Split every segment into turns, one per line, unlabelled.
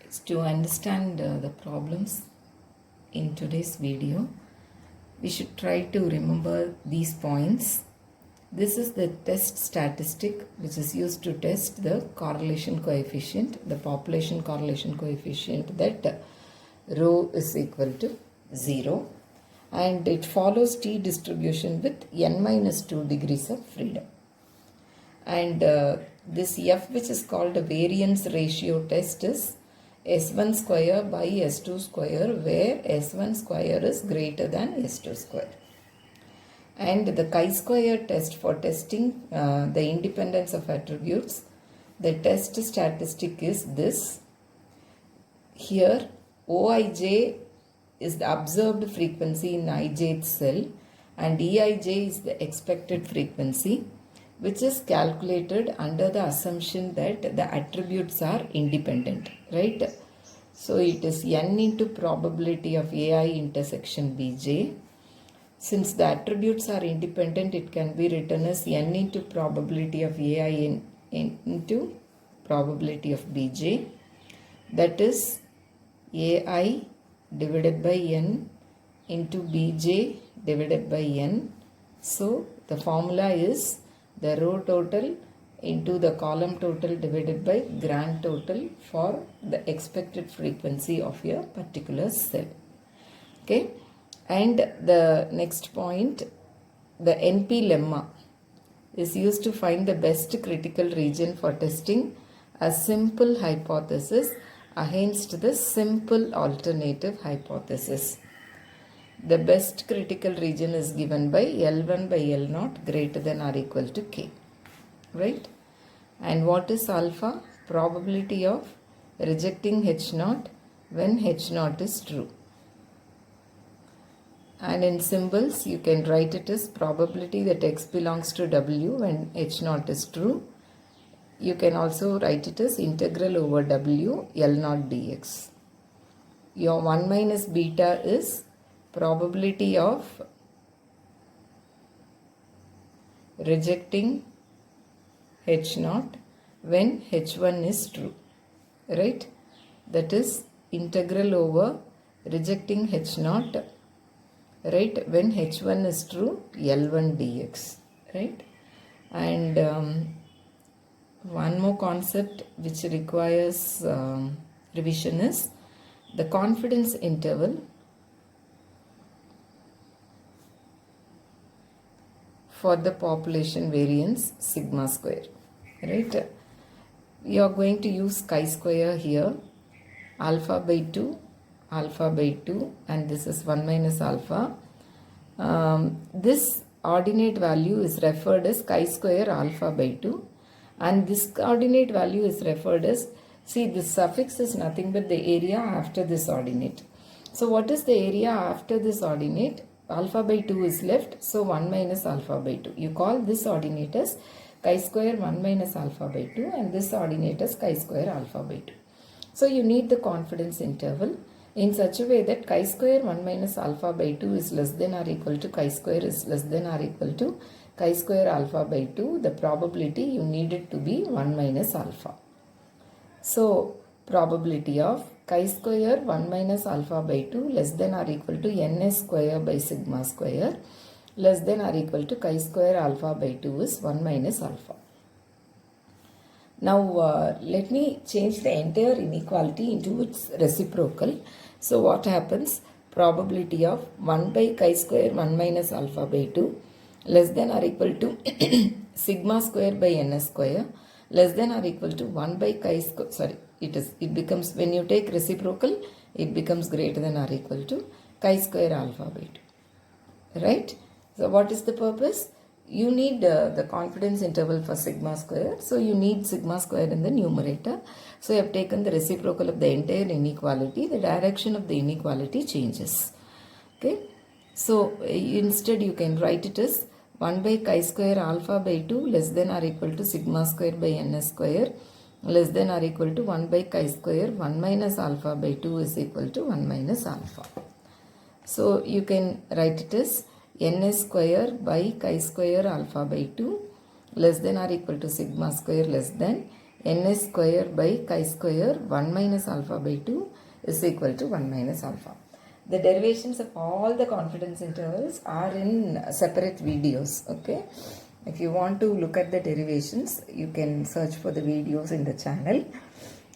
To understand the problems in today's video, we should try to remember these points. This is the test statistic which is used to test the correlation coefficient, the population correlation coefficient, that rho is equal to 0, and it follows t distribution with n minus 2 degrees of freedom. And this f, which is called a variance ratio test, is S1 square by S2 square, where S1 square is greater than S2 square. And the chi-square test for testing the independence of attributes, the test statistic is this. Here Oij is the observed frequency in ijth cell, and Eij is the expected frequency, which is calculated under the assumption that the attributes are independent, right? So it is n into probability of Ai intersection Bj. Since the attributes are independent, it can be written as n into probability of Ai into probability of Bj. That is Ai divided by n into Bj divided by n. So the formula is the row total into the column total divided by grand total for the expected frequency of a particular cell. Okay, and the next point, the NP lemma is used to find the best critical region for testing a simple hypothesis against the simple alternative hypothesis. The best critical region is given by L1 by L0 greater than or equal to K, right? And what is alpha? Probability of rejecting H0 when H0 is true. And in symbols, you can write it as probability that X belongs to W when H0 is true. You can also write it as integral over W L0 dx. Your 1 minus beta is probability of rejecting H0 when H1 is true, right? That is integral over rejecting H0, right, when H1 is true, L1 dx, right? And one more concept which requires revision is the confidence interval for the population variance sigma square, right? You are going to use chi-square here, alpha by 2, and this is 1 minus alpha. This ordinate value is referred as chi-square alpha by 2, and this coordinate value is referred as, see, this suffix is nothing but the area after this ordinate. So what is the area after this ordinate? Alpha by 2 is left, so 1 minus alpha by 2. You call this ordinate as chi-square 1 minus alpha by 2, and this ordinate as chi-square alpha by 2. So you need the confidence interval in such a way that chi-square 1 minus alpha by 2 is less than or equal to chi-square is less than or equal to chi-square alpha by 2. The probability you need it to be 1 minus alpha. So probability of chi-square 1 minus alpha by 2 less than or equal to ns square by sigma square less than or equal to chi-square alpha by 2 is 1 minus alpha. Now let me change the entire inequality into its reciprocal. So what happens? Probability of 1 by chi-square 1 minus alpha by 2 less than or equal to sigma square by ns square less than or equal to 1 by chi-square, sorry, it becomes, when you take reciprocal, it becomes greater than or equal to chi-square alpha by 2, right? So what is the purpose? You need the confidence interval for sigma square, so you need sigma square in the numerator. So you have taken the reciprocal of the entire inequality, the direction of the inequality changes, okay? So instead you can write it as 1 by chi-square alpha by 2 less than or equal to sigma square by ns square less than or equal to 1 by chi-square 1 minus alpha by 2 is equal to 1 minus alpha. So you can write it as ns square by chi-square alpha by 2 less than or equal to sigma square less than ns square by chi square 1 minus alpha by 2 is equal to 1 minus alpha. The derivations of all the confidence intervals are in separate videos. Okay. If you want to look at the derivations, you can search for the videos in the channel.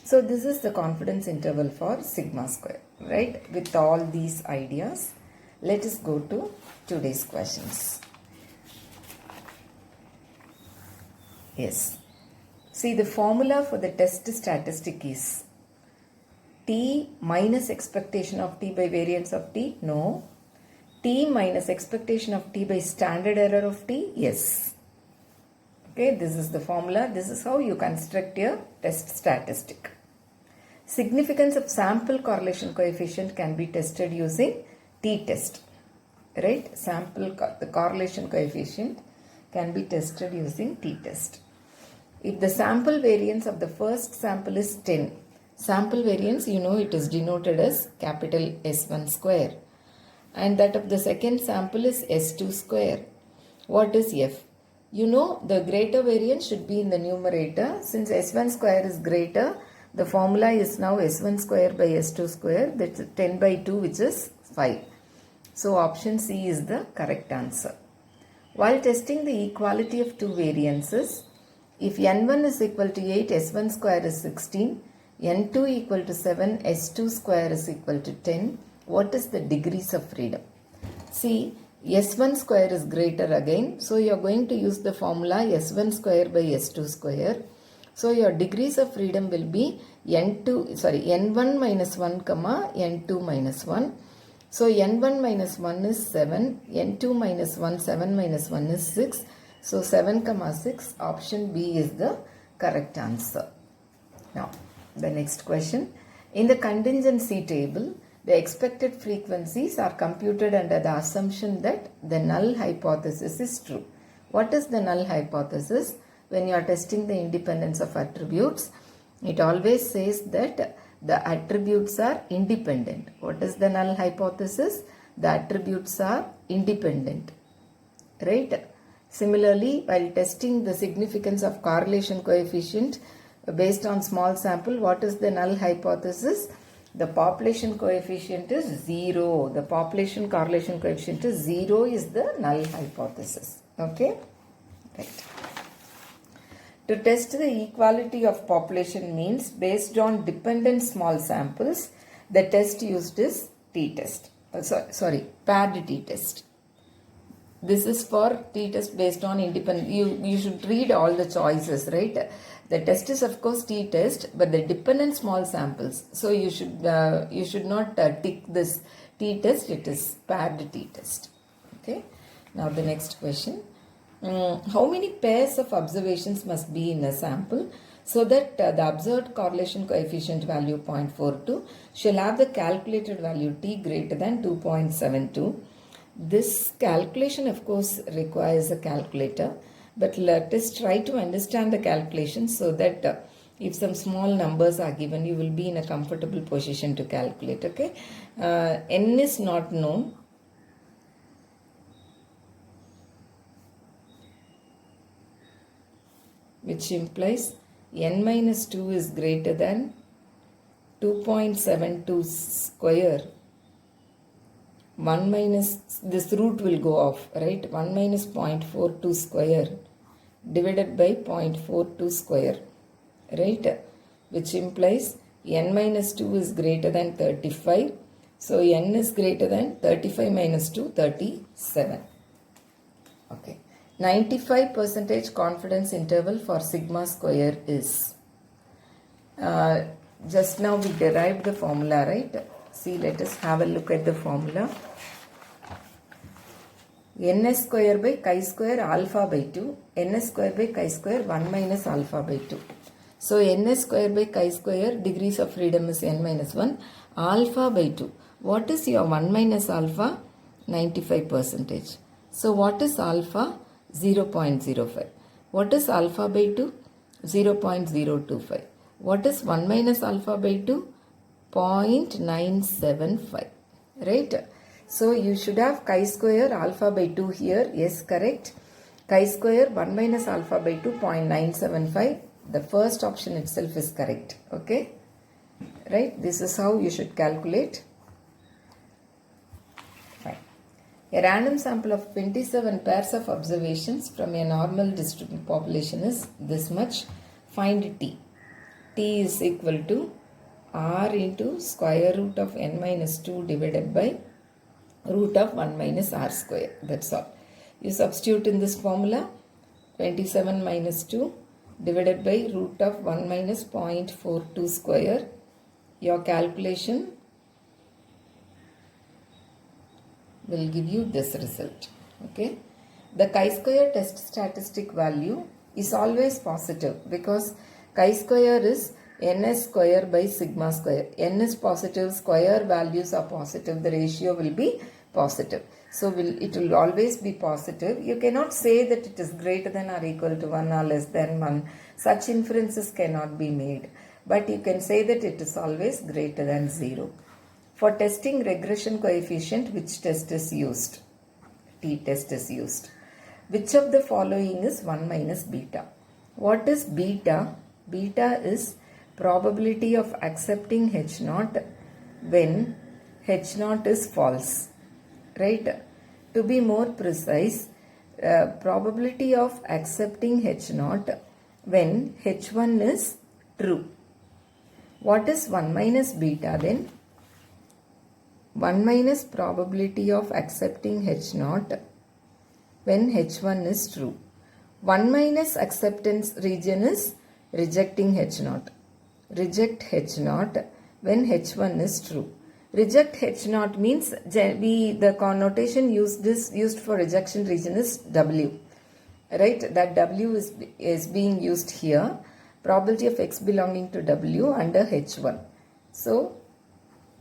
So this is the confidence interval for sigma square, right? With all these ideas, let us go to today's questions. Yes. See, the formula for the test statistic is t minus expectation of t by variance of t? No. T minus expectation of t by standard error of t? Yes. Okay, this is the formula. This is how you construct your test statistic. Significance of sample correlation coefficient can be tested using t-test. Right? The correlation coefficient can be tested using t-test. If the sample variance of the first sample is 10, sample variance, you know, it is denoted as capital S1 square. And that of the second sample is S2 square. What is F? You know, the greater variance should be in the numerator. Since S1 square is greater, the formula is now S1 square by S2 square, that's 10 by 2, which is 5. So option C is the correct answer. While testing the equality of two variances, if n1 is equal to 8, s1 square is 16, n2 equal to 7, s2 square is equal to 10, what is the degrees of freedom? See, s1 square is greater again, so you are going to use the formula s1 square by s2 square. So your degrees of freedom will be n1 minus 1 comma n2 minus 1. So n1 minus 1 is 7, n2 minus 1, 7 minus 1 is 6. So 7 comma 6, option B is the correct answer. Now, the next question. In the contingency table, the expected frequencies are computed under the assumption that the null hypothesis is true. What is the null hypothesis? When you are testing the independence of attributes, it always says that the attributes are independent. What is the null hypothesis? The attributes are independent. Right? Similarly, while testing the significance of correlation coefficient based on small sample, what is the null hypothesis? The population coefficient is 0. The population correlation coefficient is 0 is the null hypothesis. Okay? Right. To test the equality of population means based on dependent small samples, the test used is t-test. Paired t-test. This is for t-test based on independent. You should read all the choices, right? The test is of course t-test, but the dependent small samples. So you should not tick this t-test. It is paired t-test. Okay. Now the next question. How many pairs of observations must be in a sample so that the observed correlation coefficient value 0.42 shall have the calculated value t greater than 2.72? This calculation of course requires a calculator, but let us try to understand the calculation so that if some small numbers are given, you will be in a comfortable position to calculate. Okay, n is not known. Which implies n minus 2 is greater than 2.72 square. 1 minus, this root will go off, right? 1 minus 0.42 square divided by 0.42 square, right? Which implies n minus 2 is greater than 35. So n is greater than 35 minus 2, 37. Okay. 95% confidence interval for sigma square is. Just now we derived the formula, right? See, let us have a look at the formula. ns square by chi square alpha by 2. ns square by chi square 1 minus alpha by 2. So ns square by chi square, degrees of freedom is n minus 1. Alpha by 2. What is your 1 minus alpha? 95%. So what is alpha? 0.05. What is alpha by 2? 0.025. What is 1 minus alpha by 2? 0.975. Right? So you should have chi square alpha by 2 here. Yes, correct. Chi square 1 minus alpha by 2, 0.975. The first option itself is correct. Okay, right? This is how you should calculate. Fine. A random sample of 27 pairs of observations from a normal distributed population is this much. Find t. T is equal to r into square root of n minus 2 divided by root of 1 minus r square. That's all. You substitute in this formula 27 minus 2 divided by root of 1 minus 0.42 square. Your calculation will give you this result. Okay. The chi-square test statistic value is always positive because chi-square is ns square by sigma square. N is positive, square values are positive, the ratio will be positive. So it will always be positive. You cannot say that it is greater than or equal to 1 or less than 1. Such inferences cannot be made. But you can say that it is always greater than 0. For testing regression coefficient, which test is used? T-test is used. Which of the following is 1 minus beta? What is beta? Beta is probability of accepting H0 when H0 is false. Right? To be more precise, probability of accepting H0 when H1 is true. What is 1 minus beta then? 1 minus probability of accepting H0 when H1 is true. 1 minus acceptance region is rejecting H0. Reject H0 when H1 is true. Reject H0 means the connotation used for rejection region is W. Right? That W is being used here. Probability of X belonging to W under H1. So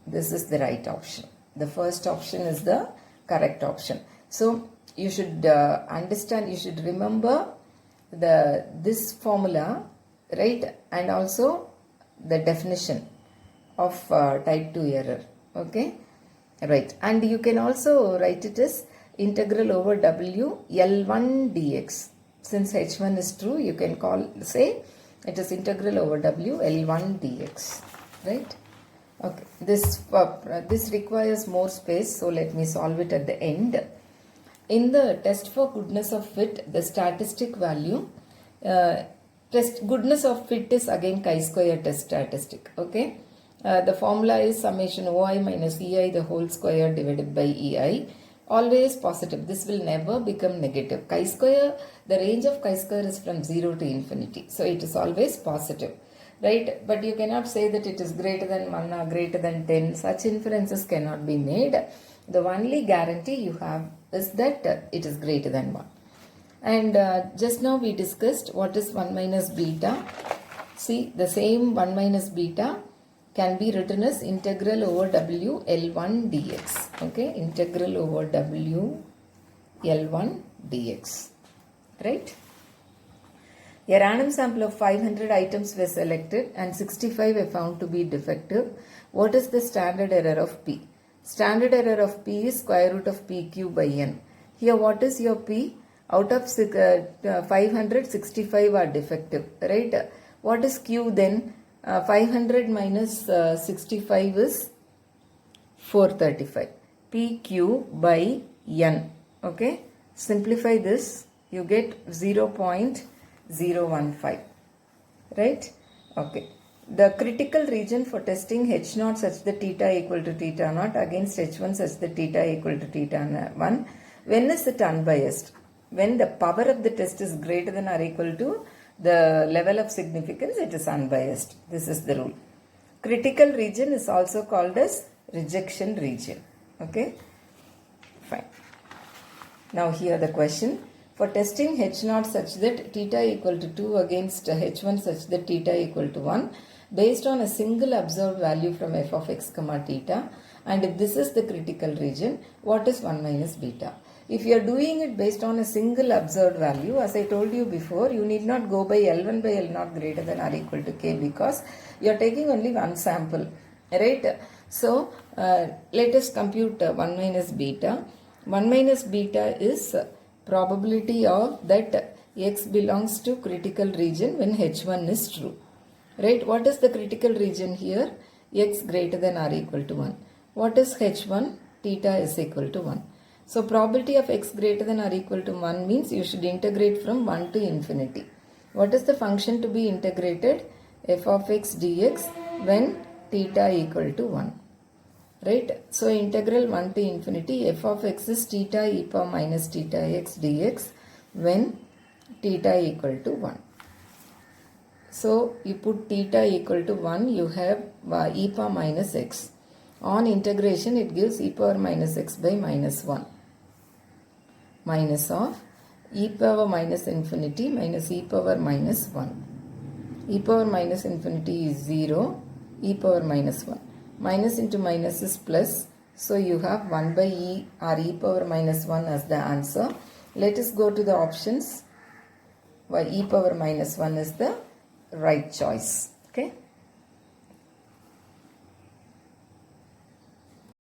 this is the right option. The first option is the correct option. So you should understand, you should remember this formula, right? And also the definition of type 2 error. Okay, right. And you can also write it as integral over W L1 dx. Since H1 is true, you can say it is integral over W L1 dx. Right? Okay. This requires more space, so let me solve it at the end. In the test for goodness of fit, the statistic value, goodness of fit is again chi-square test statistic. Okay. The formula is summation OI minus EI the whole square divided by EI. Always positive. This will never become negative. Chi-square, the range of chi-square is from 0 to infinity. So it is always positive. Right? But you cannot say that it is greater than 1 or greater than 10. Such inferences cannot be made. The only guarantee you have is that it is greater than 1. And just now we discussed what is 1 minus beta. See, the same 1 minus beta can be written as integral over W L1 dx. Okay, integral over W L1 dx. Right? A random sample of 500 items were selected and 65 were found to be defective. What is the standard error of P? Standard error of P is square root of PQ by N. Here what is your P? Out of 500, 65 are defective. Right? What is Q then? 500 minus 65 is 435. PQ by N. Okay. Simplify this. You get 0.015. Right. Okay. The critical region for testing H0 such that theta equal to theta naught against H1 such that theta equal to theta 1. When is it unbiased? When the power of the test is greater than or equal to the level of significance, it is unbiased. This is the rule. Critical region is also called as rejection region. Okay. Fine. Now here the question. For testing H0 such that theta equal to 2 against H1 such that theta equal to 1 based on a single observed value from f of x comma theta, and if this is the critical region, what is 1 minus beta? If you are doing it based on a single observed value, as I told you before, you need not go by L1 by L0 greater than or equal to k because you are taking only one sample. Right? So, let us compute 1 minus beta. 1 minus beta is probability of that x belongs to critical region when h1 is true. Right? What is the critical region here? X greater than or equal to 1. What is h1? Theta is equal to 1. So probability of x greater than or equal to 1 means you should integrate from 1 to infinity. What is the function to be integrated? F of x dx when theta equal to 1. Right? So integral 1 to infinity f of x is theta e power minus theta x dx when theta equal to 1. So you put theta equal to 1, you have e power minus x. On integration it gives e power minus x by minus 1. Minus of e power minus infinity minus e power minus 1. E power minus infinity is 0, e power minus 1. Minus into minus is plus. So you have 1 by e or e power minus 1 as the answer. Let us go to the options. Why e power minus 1 is the right choice.